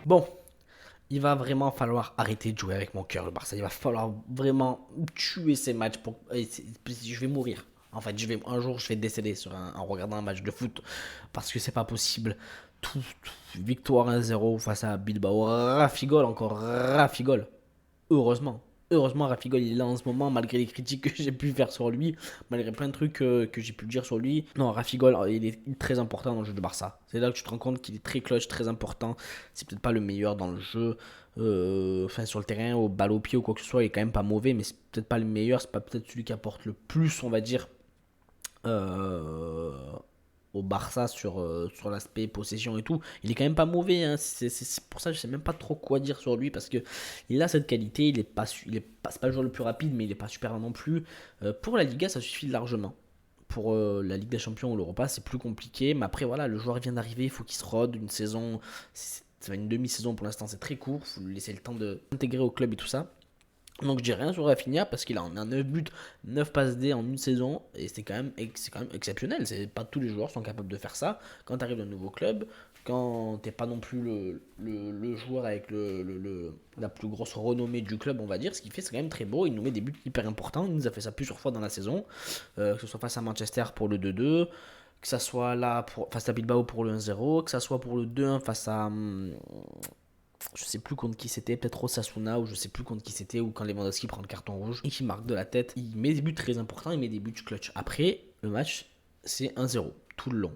Bon, il va vraiment falloir arrêter de jouer avec mon cœur, le Barça. Il va falloir vraiment tuer ces matchs. Je vais mourir. En fait, un jour, je vais décéder en regardant un match de foot parce que c'est pas possible. Victoire 1-0 face à Bilbao. Rafigol, encore Rafigol. Heureusement. Heureusement, Rafigol, il est là en ce moment, malgré les critiques que j'ai pu faire sur lui, malgré plein de trucs que j'ai pu dire sur lui. Non, Rafigol, il est très important dans le jeu de Barça. C'est là que tu te rends compte qu'il est très clutch, très important. C'est peut-être pas le meilleur dans le jeu, enfin sur le terrain, au balle au pied ou quoi que ce soit, il est quand même pas mauvais, mais c'est peut-être pas le meilleur, c'est pas peut-être celui qui apporte le plus, on va dire, euh, au Barça sur l'aspect possession et tout. Il est quand même pas mauvais, hein. C'est pour ça que je sais même pas trop quoi dire sur lui parce que il a cette qualité. C'est pas le joueur le plus rapide, mais il est pas super non plus. Pour la Liga, ça suffit largement. Pour la Ligue des Champions ou l'Europa, c'est plus compliqué. Mais après, voilà, le joueur vient d'arriver, il faut qu'il se rôde une saison. C'est une demi-saison pour l'instant, c'est très court. Il faut lui laisser le temps de s'intégrer au club et tout ça. Donc je dis rien sur Rafinha parce qu'il a 9 buts, 9 passes D en une saison et c'est quand même exceptionnel. C'est pas tous les joueurs sont capables de faire ça. Quand tu arrives dans un nouveau club, quand t'es pas non plus le joueur avec la plus grosse renommée du club, on va dire, ce qu'il fait c'est quand même très beau. Il nous met des buts hyper importants. Il nous a fait ça plusieurs fois dans la saison, que ce soit face à Manchester pour le 2-2, que ça soit là face à Bilbao pour le 1-0, que ça soit pour le 2-1 face à je sais plus contre qui c'était, peut-être Osasuna ou je sais plus contre qui c'était, ou quand Lewandowski prend le carton rouge et qu'il marque de la tête, il met des buts très importants, il met des buts clutch. Après, le match, c'est 1-0 tout le long.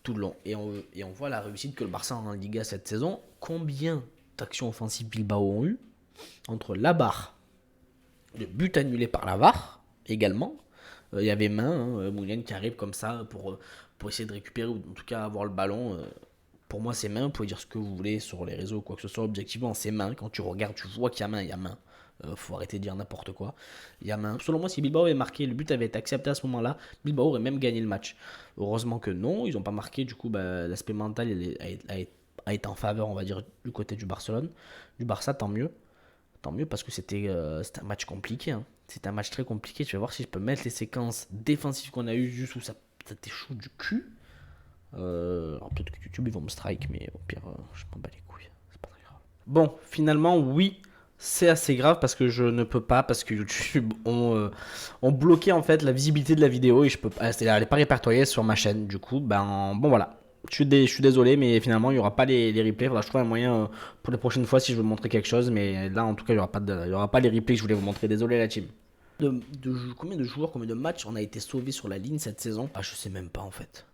Tout le long. Et on voit la réussite que le Barça a en Liga cette saison. Combien d'actions offensives Bilbao ont eu entre la barre, le but annulé par la VAR également. Il y avait main, hein, Moulin qui arrive comme ça pour essayer de récupérer ou en tout cas avoir le ballon. Pour moi, c'est main. Vous pouvez dire ce que vous voulez sur les réseaux, quoi que ce soit. Objectivement, c'est main. Quand tu regardes, tu vois qu'il y a main, il y a main. Faut arrêter de dire n'importe quoi. Il y a main. Selon moi, si Bilbao avait marqué, le but avait été accepté à ce moment-là, Bilbao aurait même gagné le match. Heureusement que non, ils n'ont pas marqué. Du coup, bah, l'aspect mental a été en faveur, on va dire, du côté du Barcelone. Du Barça, tant mieux. Tant mieux parce que c'était un match compliqué, hein. C'était un match très compliqué. Tu vas voir si je peux mettre les séquences défensives qu'on a eues juste où ça t'échoue du cul. Alors peut-être que YouTube ils vont me strike, mais au pire, je m'en bats les couilles. C'est pas très grave. Bon, finalement, oui, c'est assez grave parce que je ne peux pas, parce que YouTube ont bloqué en fait la visibilité de la vidéo et je peux pas, c'est-à-dire elle n'est pas répertoriée sur ma chaîne. Du coup, ben bon voilà. Je suis désolé, mais finalement, il n'y aura pas les replays. Faudra que je trouve un moyen pour les prochaines fois si je veux montrer quelque chose. Mais là, en tout cas, il y aura pas les replays que je voulais vous montrer. Désolé, la team. Combien de joueurs, combien de matchs on a été sauvés sur la ligne cette saison? Ah, je sais même pas en fait.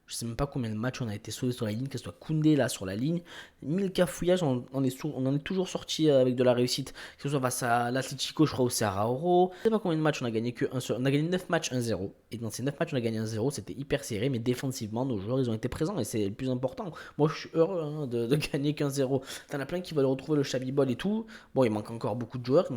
Je sais même pas combien de matchs on a été sauvé sur la ligne, que ce soit Koundé là sur la ligne. 1000 cafouillages, on en est toujours sorti avec de la réussite. Que ce soit face à l'Atlético, je crois, ou c'est à Raoro. Je sais pas combien de matchs on a gagné que un seul. On a gagné 9 matchs 1-0. Et dans ces 9 matchs, on a gagné 1-0. C'était hyper serré, mais défensivement, nos joueurs, ils ont été présents et c'est le plus important. Moi, je suis heureux hein, de gagner qu'un 0. T'en as plein qui veulent retrouver le Chabibol et tout. Bon, il manque encore beaucoup de joueurs.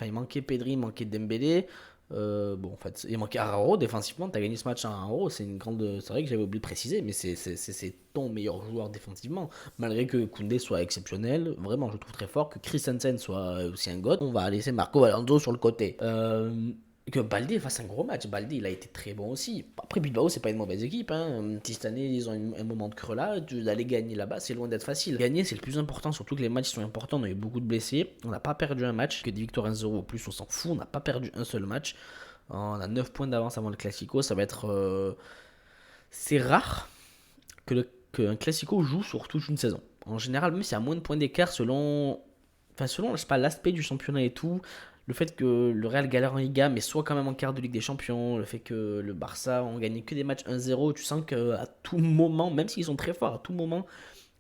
Il manquait Pedri, il manquait Dembélé. Bon, en fait, il manquait Araro défensivement. Tu as gagné ce match à Araro. C'est une grande. C'est vrai que j'avais oublié de préciser, mais c'est ton meilleur joueur défensivement. Malgré que Koundé soit exceptionnel, vraiment, je le trouve très fort. Que Christensen soit aussi un god. On va laisser Marco Alonso sur le côté. Que Balde fasse un gros match. Balde, il a été très bon aussi. Après, Bilbao, c'est pas une mauvaise équipe, hein. Cette année, ils ont un moment de creux là. D'aller gagner là-bas, c'est loin d'être facile. Gagner, c'est le plus important, surtout que les matchs sont importants. On a eu beaucoup de blessés. On n'a pas perdu un match. Que des victoires 1-0 au plus, on s'en fout. On n'a pas perdu un seul match. On a 9 points d'avance avant le Classico. Ça va être. C'est rare qu'un Classico joue sur toute une saison. En général, même s'il y a moins de points d'écart selon. Enfin, selon, je sais pas, l'aspect du championnat et tout, le fait que le Real galère en Liga, mais soit quand même en quart de Ligue des Champions, le fait que le Barça ont gagné que des matchs 1-0, tu sens qu'à tout moment, même s'ils sont très forts, à tout moment,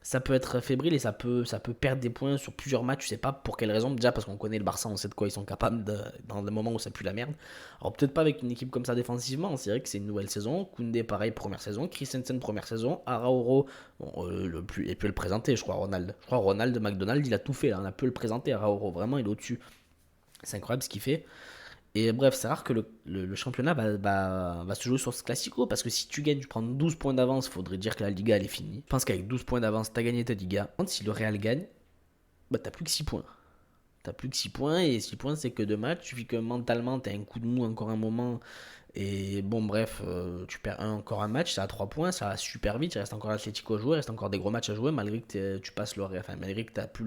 ça peut être fébrile et ça peut perdre des points sur plusieurs matchs. Je sais pas pour quelle raison. Déjà parce qu'on connaît le Barça, on sait de quoi ils sont capables dans des moments où ça pue la merde. Alors peut-être pas avec une équipe comme ça défensivement. C'est vrai que c'est une nouvelle saison. Koundé pareil première saison. Christensen première saison. Arauro bon, le plus et peut le présenter. Je crois Ronald. Je crois Ronald McDonald il a tout fait là. On a pu le présenter. Arauro vraiment il est au-dessus. C'est incroyable ce qu'il fait. Et bref, c'est rare que le championnat va se jouer sur ce classico parce que si tu gagnes, tu prends 12 points d'avance, il faudrait dire que la Liga elle est finie. Je pense qu'avec 12 points d'avance, tu as gagné ta Liga. Si le Real gagne, bah t'as plus que 6 points. T'as plus que 6 points et 6 points c'est que 2 matchs. Il suffit que mentalement t'as un coup de mou encore un moment Et bon, bref, tu perds encore un match, c'est à 3 points, ça va super vite. Il reste encore l'Atlético à jouer, il reste encore des gros matchs à jouer, malgré que tu passes le Real, enfin, malgré que t'as plus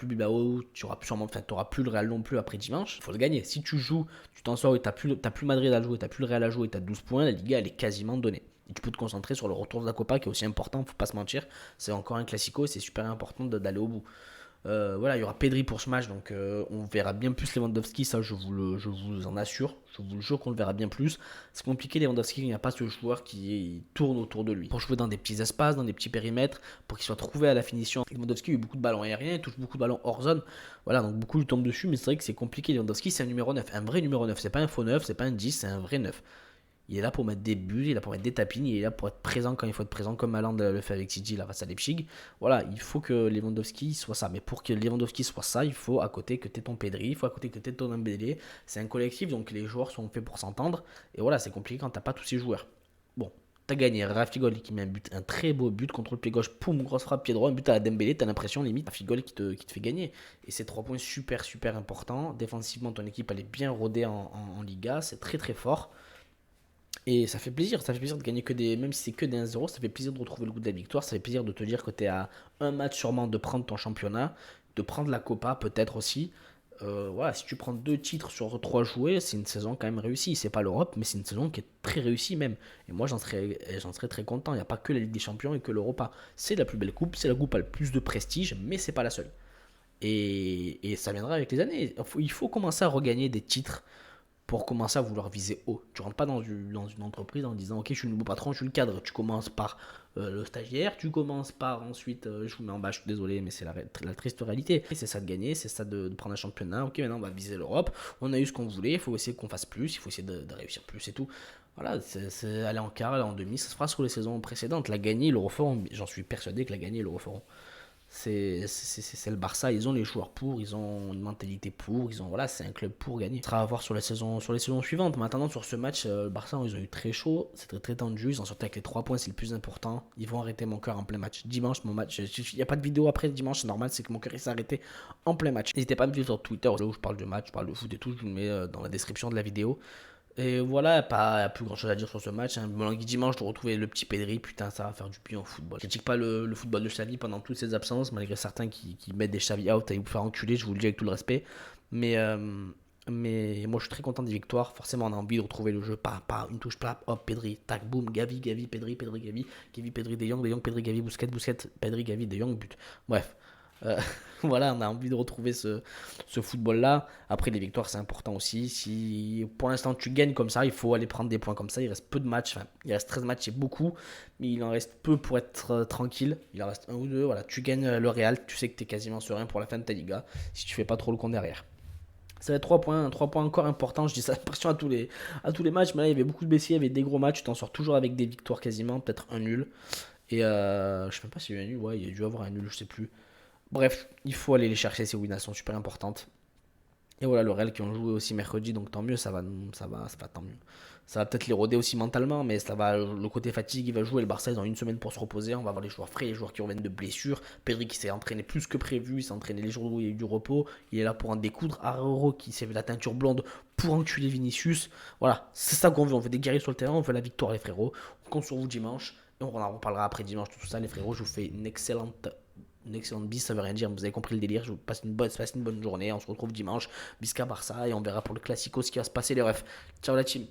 Bilbao, tu auras sûrement, enfin, t'auras plus le Real non plus après dimanche. Il faut le gagner. Si tu joues, tu t'en sors et t'as plus Madrid à jouer, t'as plus le Real à jouer, t'as 12 points, la Liga elle est quasiment donnée. Et tu peux te concentrer sur le retour de la Copa qui est aussi important, faut pas se mentir. C'est encore un classico et c'est super important d'aller au bout. Voilà, il y aura Pedri pour ce match, donc on verra bien plus Lewandowski, ça je vous en assure. Je vous le jure qu'on le verra bien plus. C'est compliqué Lewandowski, il n'y a pas ce joueur qui tourne autour de lui. Pour jouer dans des petits espaces, dans des petits périmètres, pour qu'il soit trouvé à la finition. Lewandowski a eu beaucoup de ballons aériens, il touche beaucoup de ballons hors zone. Voilà, donc beaucoup lui tombent dessus, mais c'est vrai que c'est compliqué. Lewandowski, c'est un numéro 9, un vrai numéro 9. C'est pas un faux 9, c'est pas un 10, c'est un vrai 9. Il est là pour mettre des buts, il est là pour mettre des tapines, il est là pour être présent quand il faut être présent, comme Haaland le fait avec City là face à Leipzig. Voilà, il faut que Lewandowski soit ça. Mais pour que Lewandowski soit ça, il faut à côté que tu aies ton Pedri, il faut à côté que tu aies ton Dembélé. C'est un collectif, donc les joueurs sont faits pour s'entendre. Et voilà, c'est compliqué quand t'as pas tous ces joueurs. Bon, t'as gagné. Rafigol qui met un but, un très beau but contre le pied gauche, poum, grosse frappe, pied droit, un but à la Dembélé, t'as l'impression limite Rafigol qui te fait gagner. Et c'est 3 points super super importants. Défensivement, ton équipe elle est bien rodée en Liga, c'est très très fort. Et ça fait plaisir de gagner que des. Même si c'est que des 1-0, ça fait plaisir de retrouver le goût de la victoire. Ça fait plaisir de te dire que tu es à un match sûrement de prendre ton championnat, de prendre la Copa peut-être aussi. Voilà, si tu prends 2 titres sur 3 joués, c'est une saison quand même réussie. C'est pas l'Europe, mais c'est une saison qui est très réussie même. Et moi, j'en serais très content. Il n'y a pas que la Ligue des Champions et que l'Europa. C'est la plus belle coupe, c'est la coupe à le plus de prestige, mais c'est pas la seule. Et ça viendra avec les années. Il faut commencer à regagner des titres pour commencer à vouloir viser haut. Tu rentres pas dans une entreprise en disant ok je suis le nouveau patron, je suis le cadre. Tu commences par le stagiaire, tu commences par ensuite, je vous mets en bas, je suis désolé mais c'est la triste réalité. C'est ça de gagner, c'est ça de prendre un championnat, ok maintenant on va viser l'Europe, on a eu ce qu'on voulait, il faut essayer qu'on fasse plus, il faut essayer de réussir plus et tout. Voilà, c'est aller en quart, aller en demi, ça se fera sur les saisons précédentes. La gagner, ils le referont, j'en suis persuadé que la gagner, ils le referont. C'est le Barça, ils ont les joueurs pour, ils ont une mentalité pour, ils ont voilà, c'est un club pour gagner. Ça sera à voir sur les saisons suivantes. Maintenant sur ce match, le Barça ils ont eu très chaud, c'est très très tendu, ils ont sorti avec les 3 points, c'est le plus important. Ils vont arrêter mon cœur en plein match. Dimanche mon match, il n'y a pas de vidéo après dimanche, c'est normal, c'est que mon cœur il s'est arrêté en plein match. N'hésitez pas à me suivre sur Twitter où je parle de match, je parle de foot et tout, je vous le mets dans la description de la vidéo. Et voilà, pas plus grand chose à dire sur ce match. Hein. Dimanche, de retrouver le petit Pedri, putain, ça va faire du bien au football. Je critique pas le football de Xavi pendant toutes ses absences, malgré certains qui mettent des Xavi out et vous faire enculer, je vous le dis avec tout le respect. Mais, euh, mais moi, je suis très content des victoires. Forcément, on a envie de retrouver le jeu. Pas une touche, plat, hop, Pedri, tac, boum, Gavi, Gavi, Pedri, Pedri, Gavi, Gavi, Pedri, De Jong, Pedri, Gavi, Busquets, Busquets, Pedri, Gavi, De Jong, but. Bref. Euh, voilà, on a envie de retrouver ce football-là. Après, les victoires, c'est important aussi. Si pour l'instant tu gagnes comme ça, il faut aller prendre des points comme ça. Il reste peu de matchs. Enfin, il reste 13 matchs, c'est beaucoup. Mais il en reste peu pour être tranquille. Il en reste un ou deux. Voilà, tu gagnes le Real. Tu sais que tu es quasiment serein pour la fin de ta Liga. Si tu fais pas trop le compte derrière. Ça va être 3 poinds encore importants. Je dis ça pression à tous les matchs. Mais là, il y avait beaucoup de baissiers, il y avait des gros matchs. Tu t'en sors toujours avec des victoires quasiment. Peut-être un nul. Et je sais même pas s'il y a eu un nul. Ouais, il y a dû avoir un nul, je sais plus. Bref, il faut aller les chercher, ces wins sont super importantes. Et voilà, le Real qui ont joué aussi mercredi, donc tant mieux, tant mieux. Ça va peut-être les roder aussi mentalement, mais ça va, le côté fatigue, il va jouer. Le Barça, ils ont une semaine pour se reposer. On va avoir les joueurs frais, les joueurs qui reviennent de blessures. Pedri qui s'est entraîné plus que prévu, il s'est entraîné les jours où il y a eu du repos. Il est là pour en découdre. Arrero qui s'est fait la teinture blonde pour enculer Vinicius. Voilà, c'est ça qu'on veut. On veut des guerriers sur le terrain, on veut la victoire, les frérots. On compte sur vous dimanche. Et on en reparlera après dimanche, tout ça, les frérots. Je vous fais une excellente bis, ça veut rien dire, vous avez compris le délire. Je vous passe une bonne journée. On se retrouve dimanche, Bisca Barça, et on verra pour le Classico ce qui va se passer, les refs. Ciao la team.